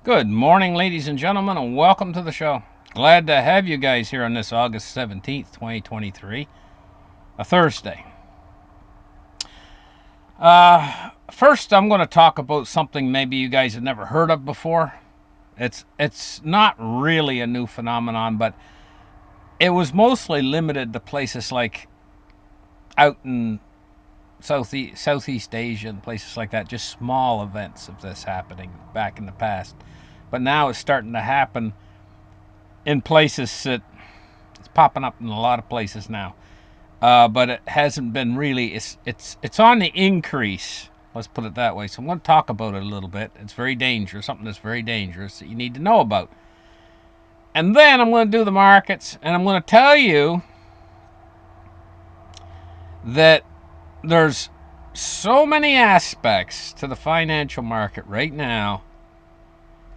Good morning, ladies and gentlemen, and welcome to the show. Glad to have you guys here on this August 17th, 2023, a Thursday. First, I'm going to talk about something maybe you guys have never heard of before. It's not really a new phenomenon, but it was mostly limited to places like out in Southeast Asia and places like that, just small events of this happening back in the past. But now it's starting to happen in places that it's popping up in a lot of places now. But it hasn't been really. It's on the increase. Let's put it that way. So I'm going to talk about it a little bit. It's very dangerous. Something that's very dangerous that you need to know about. And then I'm going to do the markets, and I'm going to tell you that there's so many aspects to the financial market right now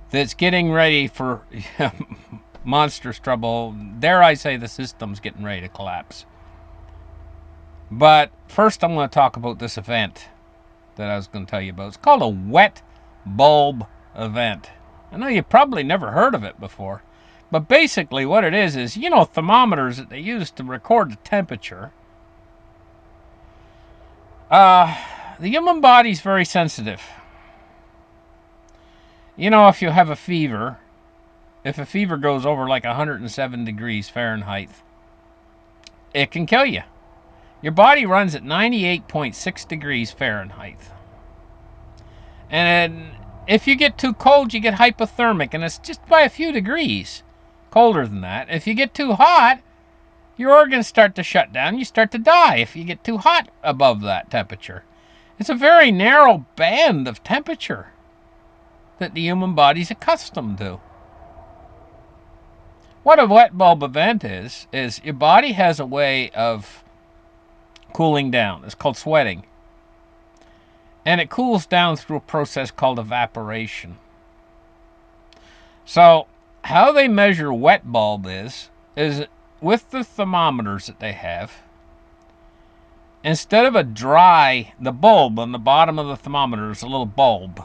that's getting ready for monstrous trouble. Dare I say the system's getting ready to collapse. But first, I'm going to talk about this event that I was going to tell you about. It's called a wet bulb event. I know you probably never heard of it before, but basically what it is thermometers that they use to record the temperature. The human body's very sensitive. If you have a fever, if a fever goes over like 107 degrees Fahrenheit, it can kill you. Your body runs at 98.6 degrees Fahrenheit. And if you get too cold, you get hypothermic, and it's just by a few degrees colder than that. If you get too hot, your organs start to shut down. You start to die if you get too hot above that temperature. It's a very narrow band of temperature that the human body's accustomed to. What a wet bulb event is your body has a way of cooling down. It's called sweating. And it cools down through a process called evaporation. So, how they measure wet bulb is with the thermometers that they have, instead of the bulb on the bottom of the thermometer is a little bulb.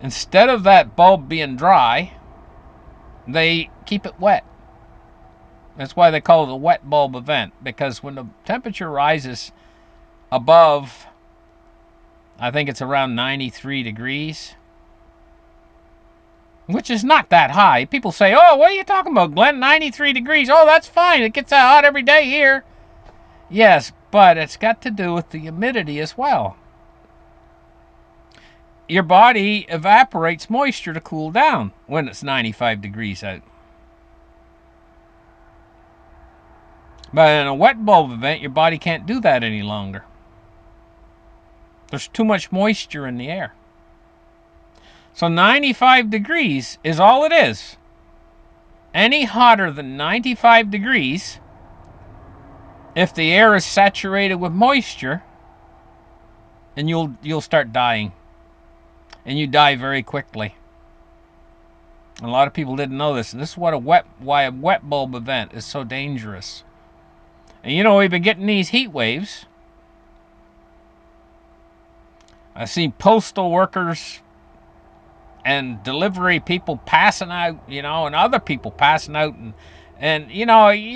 Instead of that bulb being dry, they keep it wet. That's why they call it a wet bulb event, because when the temperature rises above, I think it's around 93 degrees, which is not that high. People say, oh, what are you talking about, Glenn? 93 degrees. Oh, that's fine. It gets that hot every day here. Yes, but it's got to do with the humidity as well. Your body evaporates moisture to cool down when it's 95 degrees out. But in a wet bulb event, your body can't do that any longer. There's too much moisture in the air. So 95 degrees is all it is. Any hotter than 95 degrees, if the air is saturated with moisture, and you'll start dying. And you die very quickly. And a lot of people didn't know this. And this is why a wet bulb event is so dangerous. And we've been getting these heat waves. I've seen postal workers and delivery people passing out, and other people passing out. And you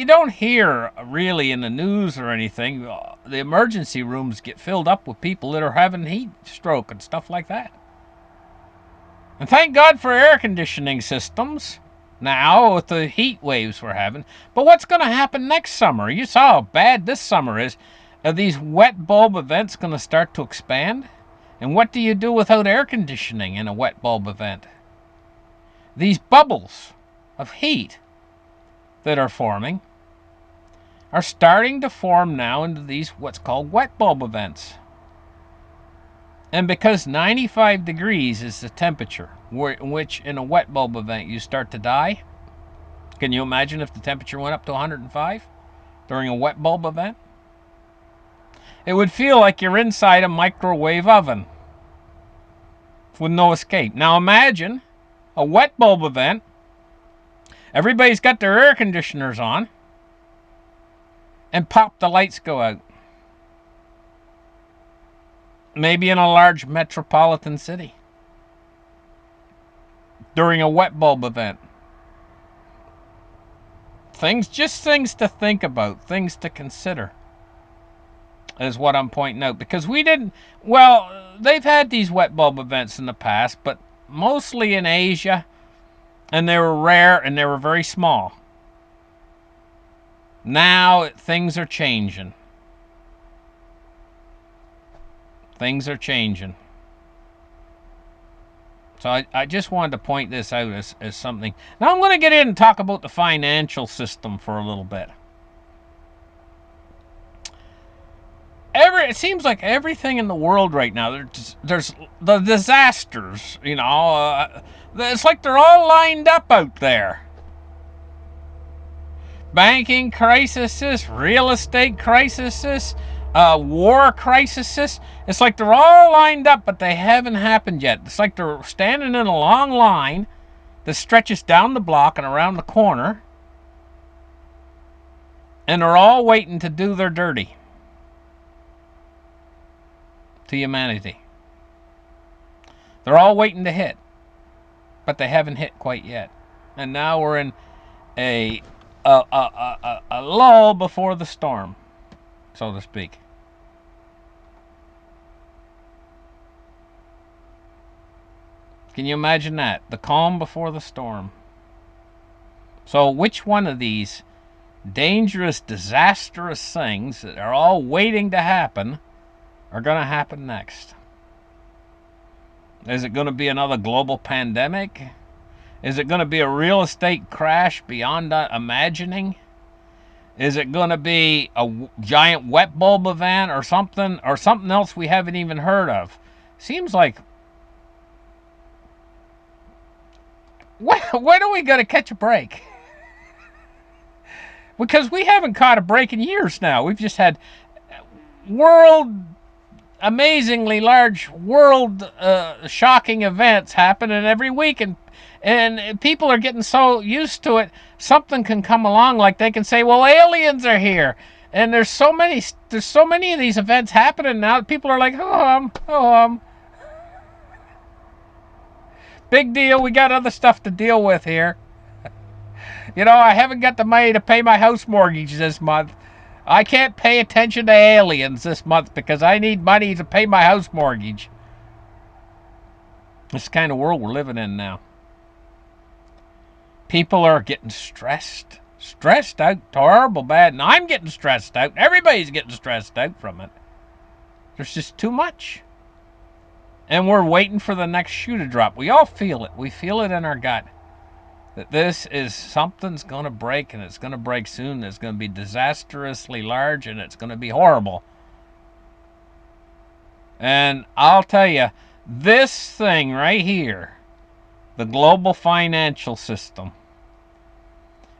don't hear really in the news or anything. The emergency rooms get filled up with people that are having heat stroke and stuff like that. And thank God for air conditioning systems now with the heat waves we're having. But what's going to happen next summer? You saw how bad this summer is. Are these wet bulb events going to start to expand? And what do you do without air conditioning in a wet bulb event? These bubbles of heat that are forming are starting to form now into these what's called wet bulb events. And because 95 degrees is the temperature which in a wet bulb event you start to die, can you imagine if the temperature went up to 105 during a wet bulb event? It would feel like you're inside a microwave oven with no escape. Now imagine a wet bulb event. Everybody's got their air conditioners on, and pop, the lights go out. Maybe in a large metropolitan city. during a wet bulb event. Things to think about, things to consider, is what I'm pointing out. Because we didn't, well, they've had these wet bulb events in the past, but mostly in Asia, and they were rare and they were very small. Now things are changing. Things are changing. So I just wanted to point this out as something. Now I'm going to get in and talk about the financial system for a little bit. It seems like everything in the world right now, there's the disasters, you know. It's like they're all lined up out there. Banking crises, real estate crises, war crises. It's like they're all lined up, but they haven't happened yet. It's like they're standing in a long line that stretches down the block and around the corner, and they're all waiting to do their dirty to humanity. They're all waiting to hit, but they haven't hit quite yet. And now we're in a lull before the storm, so to speak. Can you imagine that? The calm before the storm. So which one of these dangerous, disastrous things that are all waiting to happen are going to happen next? Is it going to be another global pandemic? Is it going to be a real estate crash beyond imagining? Is it going to be a giant wet bulb event or something else we haven't even heard of? Seems like, when are we going to catch a break? Because we haven't caught a break in years now. We've just had amazingly large world shocking events happening every week, and people are getting so used to it, something can come along, like they can say, well, aliens are here, and there's so many of these events happening now that people are like, big deal, we got other stuff to deal with here. You know, I haven't got the money to pay my house mortgage this month. I can't pay attention to aliens this month because I need money to pay my house mortgage. This is the kind of world we're living in now. People are getting stressed out, horrible, bad, and I'm getting stressed out. Everybody's getting stressed out from it. There's just too much. And we're waiting for the next shoe to drop. We all feel it. We feel it in our gut. That something's going to break, and it's going to break soon. It's going to be disastrously large, and it's going to be horrible. And I'll tell you, this thing right here, the global financial system,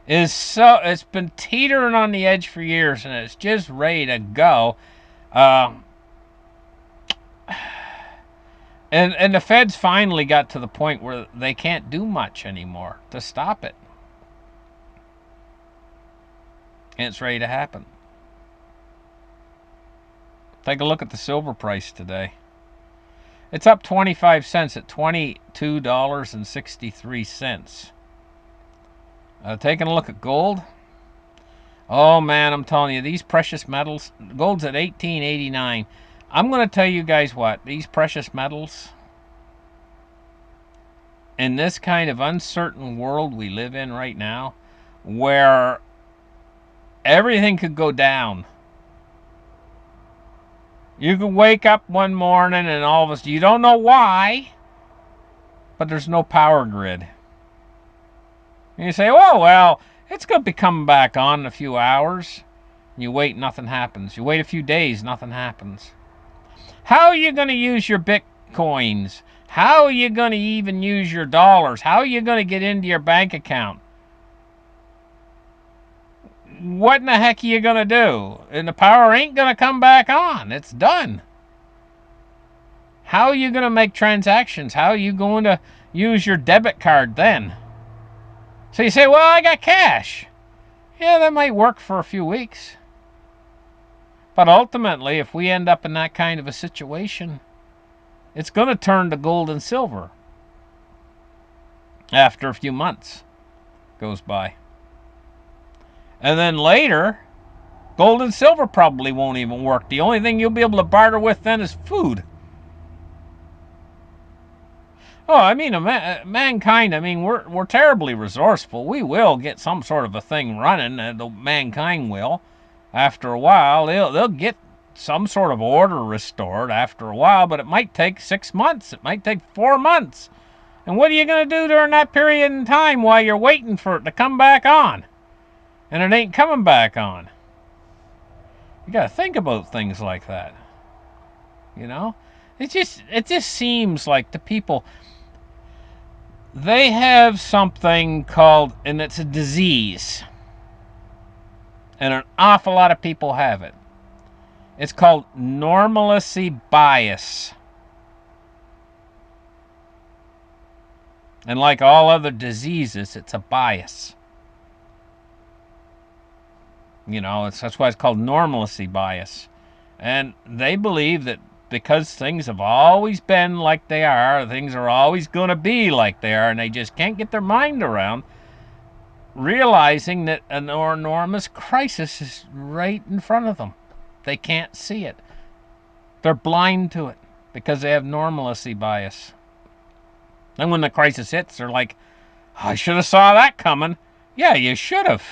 it's been teetering on the edge for years, and it's just ready to go. And the Feds finally got to the point where they can't do much anymore to stop it. And it's ready to happen. Take a look at the silver price today. It's up 25 cents at $22.63. Taking a look at gold. Oh man, I'm telling you, these precious metals, gold's at $18.89. I'm going to tell you guys what, these precious metals, in this kind of uncertain world we live in right now, where everything could go down. You could wake up one morning and all of a sudden, you don't know why, but there's no power grid. And you say, oh, well, it's going to be coming back on in a few hours. And you wait, nothing happens. You wait a few days, nothing happens. How are you going to use your Bitcoins? How are you going to even use your dollars? How are you going to get into your bank account? What in the heck are you going to do? And the power ain't going to come back on. It's done. How are you going to make transactions? How are you going to use your debit card then? So you say, well, I got cash. Yeah, that might work for a few weeks. But ultimately, if we end up in that kind of a situation, it's going to turn to gold and silver. after a few months goes by. And then later, gold and silver probably won't even work. The only thing you'll be able to barter with then is food. Oh, I mean, mankind, I mean, we're terribly resourceful. We will get some sort of a thing running, mankind will. After a while, they'll get some sort of order restored after a while, but it might take 6 months. It might take 4 months. And what are you going to do during that period in time while you're waiting for it to come back on? And it ain't coming back on. You got to think about things like that. You know? It just seems like the people, they have something called, and it's a disease. And an awful lot of people have it. It's called normalcy bias. And like all other diseases, it's a bias. You know, that's why it's called normalcy bias. And they believe that because things have always been like they are, things are always going to be like they are, and they just can't get their mind around realizing that an enormous crisis is right in front of them. They can't see it. They're blind to it because they have normalcy bias. And when the crisis hits, they're like, I should have saw that coming. Yeah, you should have.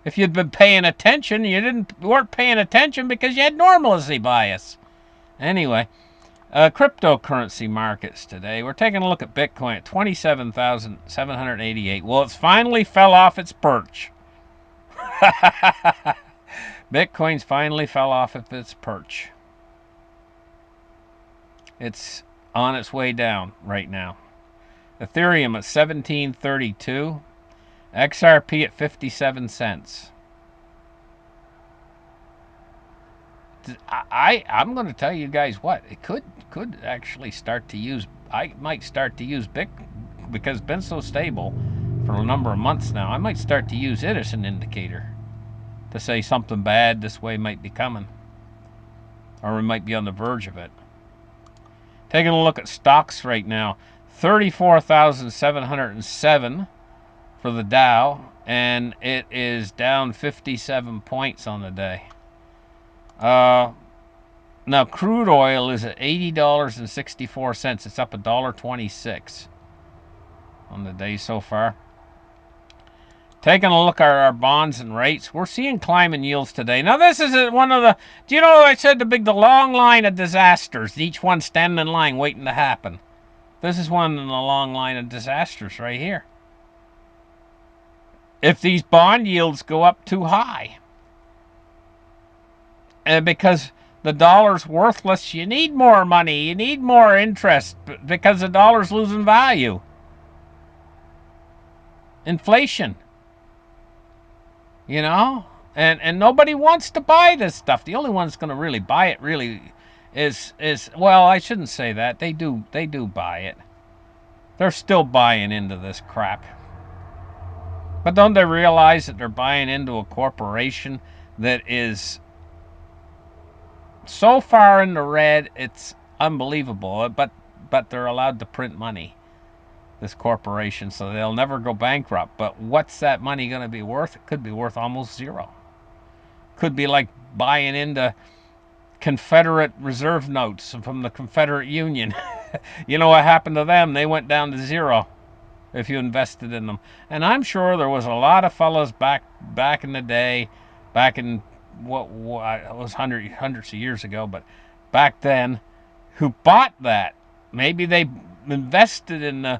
If you'd been paying attention, you weren't paying attention because you had normalcy bias. Anyway, cryptocurrency markets today. We're taking a look at Bitcoin at 27,788. Well, it's finally fell off its perch. Bitcoin's finally fell off of its perch. It's on its way down right now. Ethereum at 1732. XRP at 57 cents. I'm going to tell you guys what, it could actually start to use, I might start to use Bitcoin, because it's been so stable for a number of months now. I might start to use it as an indicator to say something bad this way might be coming, or we might be on the verge of it. Taking a look at stocks right now, 34,707 for the Dow, and it is down 57 points on the day. Now crude oil is at $80.64. It's up $1.26 on the day so far. Taking a look at our bonds and rates, we're seeing climbing yields today. Now this is one of the, do you know I said the long line of disasters, each one standing in line waiting to happen. This is one in the long line of disasters right here. If these bond yields go up too high, and because the dollar's worthless, you need more money, you need more interest, because the dollar's losing value. Inflation. You know? And nobody wants to buy this stuff. The only one that's going to really buy it really is well, I shouldn't say that. They do buy it. They're still buying into this crap. But don't they realize that they're buying into a corporation that is so far in the red, it's unbelievable. But they're allowed to print money, this corporation, so they'll never go bankrupt. But what's that money going to be worth? It could be worth almost zero. Could be like buying into Confederate reserve notes from the Confederate Union. You know what happened to them? They went down to zero if you invested in them. And I'm sure there was a lot of fellows back in the day, back in what was hundreds of years ago, but back then, who bought that. Maybe they invested in the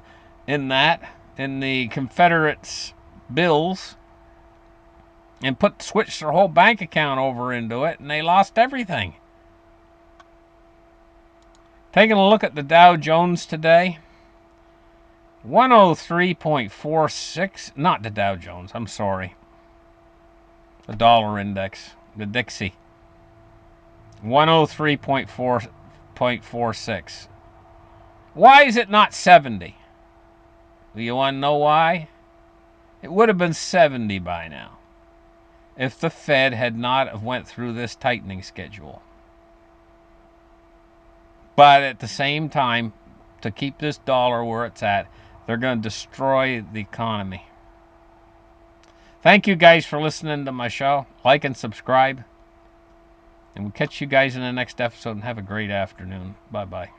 Confederates' bills, and switched their whole bank account over into it, and they lost everything. Taking a look at the Dow Jones today, 103.46, not the Dow Jones, I'm sorry. The dollar index, the Dixie. 103.46. Why is it not 70? Do you want to know why? It would have been 70 by now if the Fed had not went through this tightening schedule. But at the same time, to keep this dollar where it's at, They're going to destroy the economy. Thank you guys for listening to my show. Like and subscribe. And we'll catch you guys in the next episode, and have a great afternoon. Bye-bye.